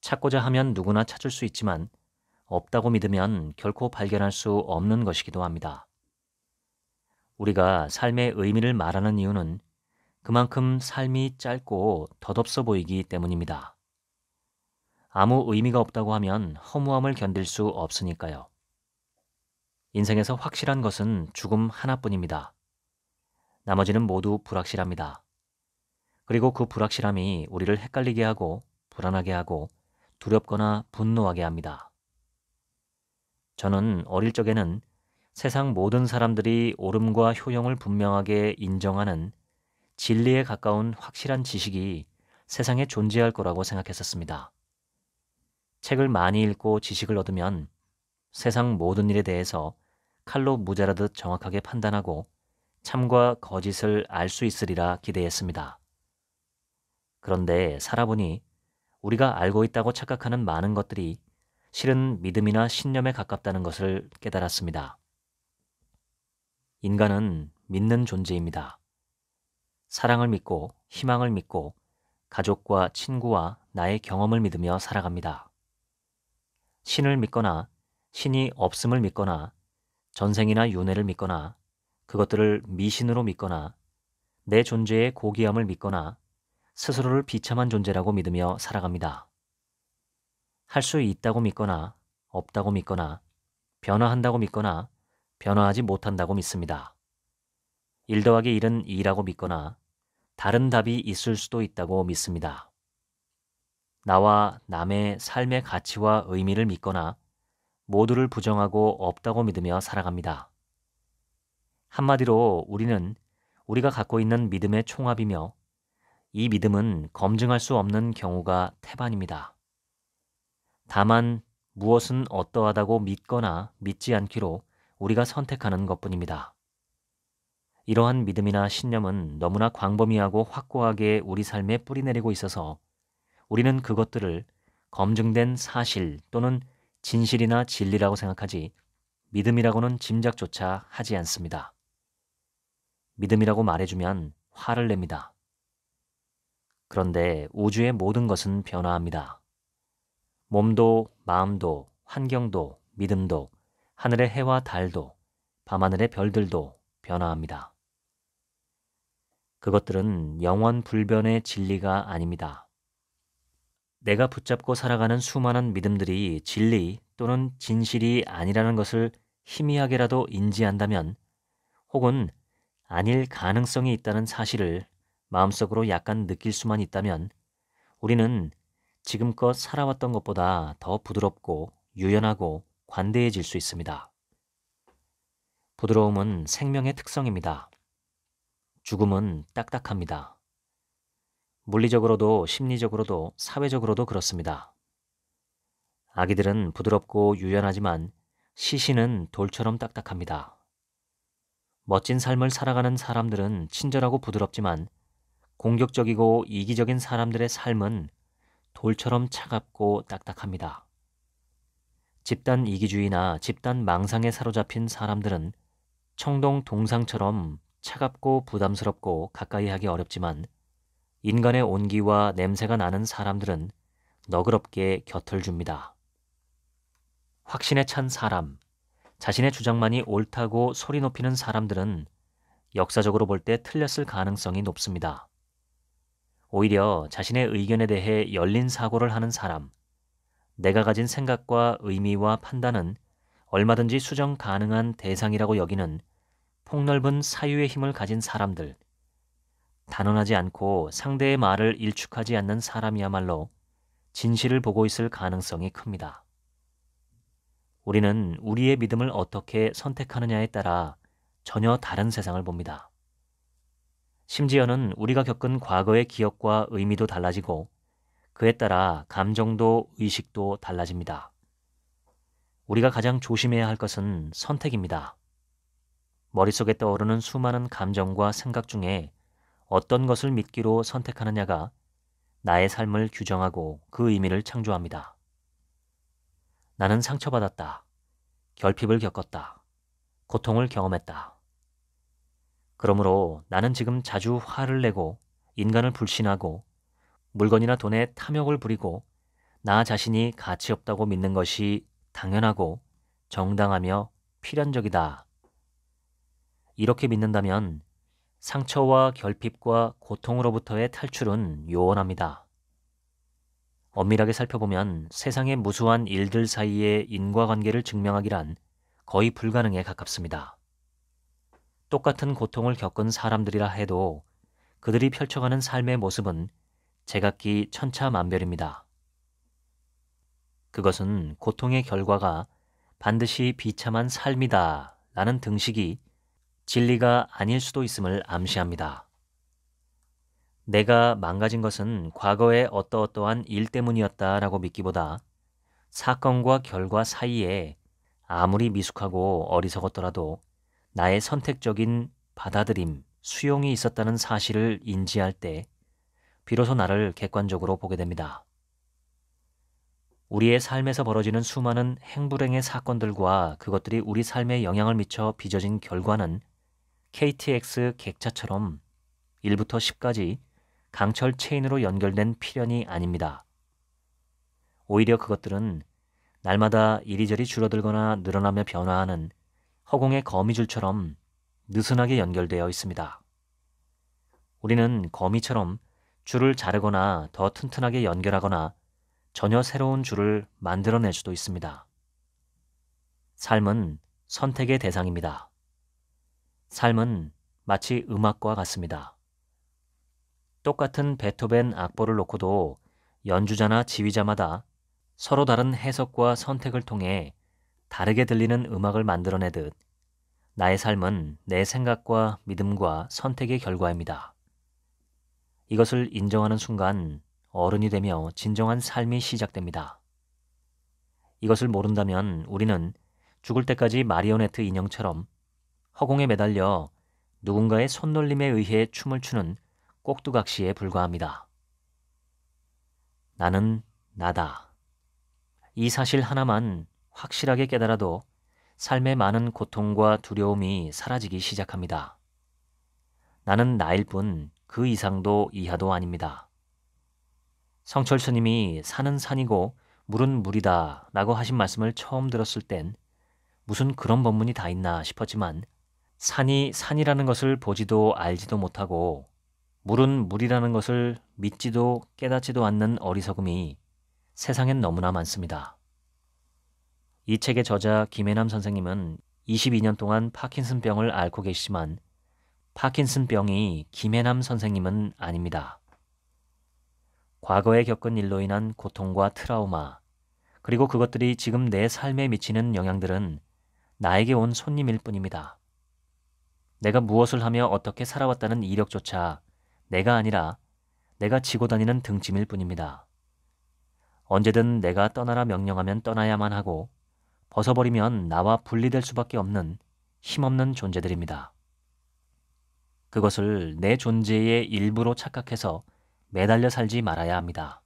찾고자 하면 누구나 찾을 수 있지만 없다고 믿으면 결코 발견할 수 없는 것이기도 합니다. 우리가 삶의 의미를 말하는 이유는 그만큼 삶이 짧고 덧없어 보이기 때문입니다. 아무 의미가 없다고 하면 허무함을 견딜 수 없으니까요. 인생에서 확실한 것은 죽음 하나뿐입니다. 나머지는 모두 불확실합니다. 그리고 그 불확실함이 우리를 헷갈리게 하고 불안하게 하고 두렵거나 분노하게 합니다. 저는 어릴 적에는 세상 모든 사람들이 옳음과 효용을 분명하게 인정하는 진리에 가까운 확실한 지식이 세상에 존재할 거라고 생각했었습니다. 책을 많이 읽고 지식을 얻으면 세상 모든 일에 대해서 칼로 무자르듯 정확하게 판단하고 참과 거짓을 알 수 있으리라 기대했습니다. 그런데 살아보니 우리가 알고 있다고 착각하는 많은 것들이 실은 믿음이나 신념에 가깝다는 것을 깨달았습니다. 인간은 믿는 존재입니다. 사랑을 믿고 희망을 믿고 가족과 친구와 나의 경험을 믿으며 살아갑니다. 신을 믿거나 신이 없음을 믿거나 전생이나 윤회를 믿거나 그것들을 미신으로 믿거나 내 존재의 고귀함을 믿거나 스스로를 비참한 존재라고 믿으며 살아갑니다. 할 수 있다고 믿거나 없다고 믿거나 변화한다고 믿거나 변화하지 못한다고 믿습니다. 1 더하기 1은 2라고 믿거나 다른 답이 있을 수도 있다고 믿습니다. 나와 남의 삶의 가치와 의미를 믿거나 모두를 부정하고 없다고 믿으며 살아갑니다. 한마디로 우리는 우리가 갖고 있는 믿음의 총합이며 이 믿음은 검증할 수 없는 경우가 태반입니다. 다만 무엇은 어떠하다고 믿거나 믿지 않기로 우리가 선택하는 것뿐입니다. 이러한 믿음이나 신념은 너무나 광범위하고 확고하게 우리 삶에 뿌리내리고 있어서 우리는 그것들을 검증된 사실 또는 진실이나 진리라고 생각하지 믿음이라고는 짐작조차 하지 않습니다. 믿음이라고 말해주면 화를 냅니다. 그런데 우주의 모든 것은 변화합니다. 몸도 마음도 환경도 믿음도 하늘의 해와 달도 밤하늘의 별들도 변화합니다. 그것들은 영원 불변의 진리가 아닙니다. 내가 붙잡고 살아가는 수많은 믿음들이 진리 또는 진실이 아니라는 것을 희미하게라도 인지한다면, 혹은 아닐 가능성이 있다는 사실을 마음속으로 약간 느낄 수만 있다면, 우리는 지금껏 살아왔던 것보다 더 부드럽고 유연하고 관대해질 수 있습니다. 부드러움은 생명의 특성입니다. 죽음은 딱딱합니다. 물리적으로도 심리적으로도 사회적으로도 그렇습니다. 아기들은 부드럽고 유연하지만 시신은 돌처럼 딱딱합니다. 멋진 삶을 살아가는 사람들은 친절하고 부드럽지만 공격적이고 이기적인 사람들의 삶은 돌처럼 차갑고 딱딱합니다. 집단 이기주의나 집단 망상에 사로잡힌 사람들은 청동 동상처럼 차갑고 부담스럽고 가까이 하기 어렵지만, 인간의 온기와 냄새가 나는 사람들은 너그럽게 곁을 줍니다. 확신에 찬 사람, 자신의 주장만이 옳다고 소리 높이는 사람들은 역사적으로 볼 때 틀렸을 가능성이 높습니다. 오히려 자신의 의견에 대해 열린 사고를 하는 사람, 내가 가진 생각과 의미와 판단은 얼마든지 수정 가능한 대상이라고 여기는 폭넓은 사유의 힘을 가진 사람들, 단언하지 않고 상대의 말을 일축하지 않는 사람이야말로 진실을 보고 있을 가능성이 큽니다. 우리는 우리의 믿음을 어떻게 선택하느냐에 따라 전혀 다른 세상을 봅니다. 심지어는 우리가 겪은 과거의 기억과 의미도 달라지고 그에 따라 감정도 의식도 달라집니다. 우리가 가장 조심해야 할 것은 선택입니다. 머릿속에 떠오르는 수많은 감정과 생각 중에 어떤 것을 믿기로 선택하느냐가 나의 삶을 규정하고 그 의미를 창조합니다. 나는 상처받았다. 결핍을 겪었다. 고통을 경험했다. 그러므로 나는 지금 자주 화를 내고 인간을 불신하고 물건이나 돈에 탐욕을 부리고 나 자신이 가치 없다고 믿는 것이 당연하고 정당하며 필연적이다. 이렇게 믿는다면 상처와 결핍과 고통으로부터의 탈출은 요원합니다. 엄밀하게 살펴보면 세상의 무수한 일들 사이의 인과관계를 증명하기란 거의 불가능에 가깝습니다. 똑같은 고통을 겪은 사람들이라 해도 그들이 펼쳐가는 삶의 모습은 제각기 천차만별입니다. 그것은 고통의 결과가 반드시 비참한 삶이다 라는 등식이 진리가 아닐 수도 있음을 암시합니다. 내가 망가진 것은 과거의 어떠어떠한 일 때문이었다라고 믿기보다 사건과 결과 사이에 아무리 미숙하고 어리석었더라도 나의 선택적인 받아들임, 수용이 있었다는 사실을 인지할 때 비로소 나를 객관적으로 보게 됩니다. 우리의 삶에서 벌어지는 수많은 행불행의 사건들과 그것들이 우리 삶에 영향을 미쳐 빚어진 결과는 KTX 객차처럼 1부터 10까지 강철 체인으로 연결된 필연이 아닙니다. 오히려 그것들은 날마다 이리저리 줄어들거나 늘어나며 변화하는 허공의 거미줄처럼 느슨하게 연결되어 있습니다. 우리는 거미처럼 줄을 자르거나 더 튼튼하게 연결하거나 전혀 새로운 줄을 만들어낼 수도 있습니다. 삶은 선택의 대상입니다. 삶은 마치 음악과 같습니다. 똑같은 베토벤 악보를 놓고도 연주자나 지휘자마다 서로 다른 해석과 선택을 통해 다르게 들리는 음악을 만들어내듯 나의 삶은 내 생각과 믿음과 선택의 결과입니다. 이것을 인정하는 순간 어른이 되며 진정한 삶이 시작됩니다. 이것을 모른다면 우리는 죽을 때까지 마리오네트 인형처럼 허공에 매달려 누군가의 손놀림에 의해 춤을 추는 꼭두각시에 불과합니다. 나는 나다. 이 사실 하나만 확실하게 깨달아도 삶의 많은 고통과 두려움이 사라지기 시작합니다. 나는 나일 뿐 그 이상도 이하도 아닙니다. 성철 스님이 산은 산이고 물은 물이다 라고 하신 말씀을 처음 들었을 땐 무슨 그런 법문이 다 있나 싶었지만 산이 산이라는 것을 보지도 알지도 못하고 물은 물이라는 것을 믿지도 깨닫지도 않는 어리석음이 세상엔 너무나 많습니다. 이 책의 저자 김혜남 선생님은 22년 동안 파킨슨병을 앓고 계시지만 파킨슨병이 김혜남 선생님은 아닙니다. 과거에 겪은 일로 인한 고통과 트라우마, 그리고 그것들이 지금 내 삶에 미치는 영향들은 나에게 온 손님일 뿐입니다. 내가 무엇을 하며 어떻게 살아왔다는 이력조차 내가 아니라 내가 지고 다니는 등짐일 뿐입니다. 언제든 내가 떠나라 명령하면 떠나야만 하고 벗어버리면 나와 분리될 수밖에 없는 힘없는 존재들입니다. 그것을 내 존재의 일부로 착각해서 매달려 살지 말아야 합니다.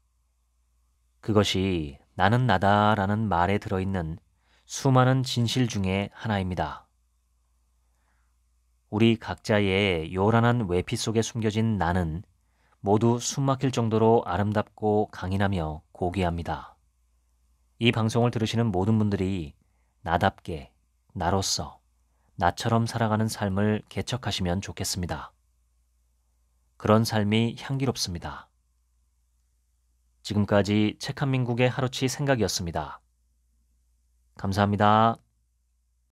그것이 나는 나다라는 말에 들어있는 수많은 진실 중에 하나입니다. 우리 각자의 요란한 외피 속에 숨겨진 나는 모두 숨막힐 정도로 아름답고 강인하며 고귀합니다. 이 방송을 들으시는 모든 분들이 나답게, 나로서, 나처럼 살아가는 삶을 개척하시면 좋겠습니다. 그런 삶이 향기롭습니다. 지금까지 책 한 민국의 하루치 생각이었습니다. 감사합니다.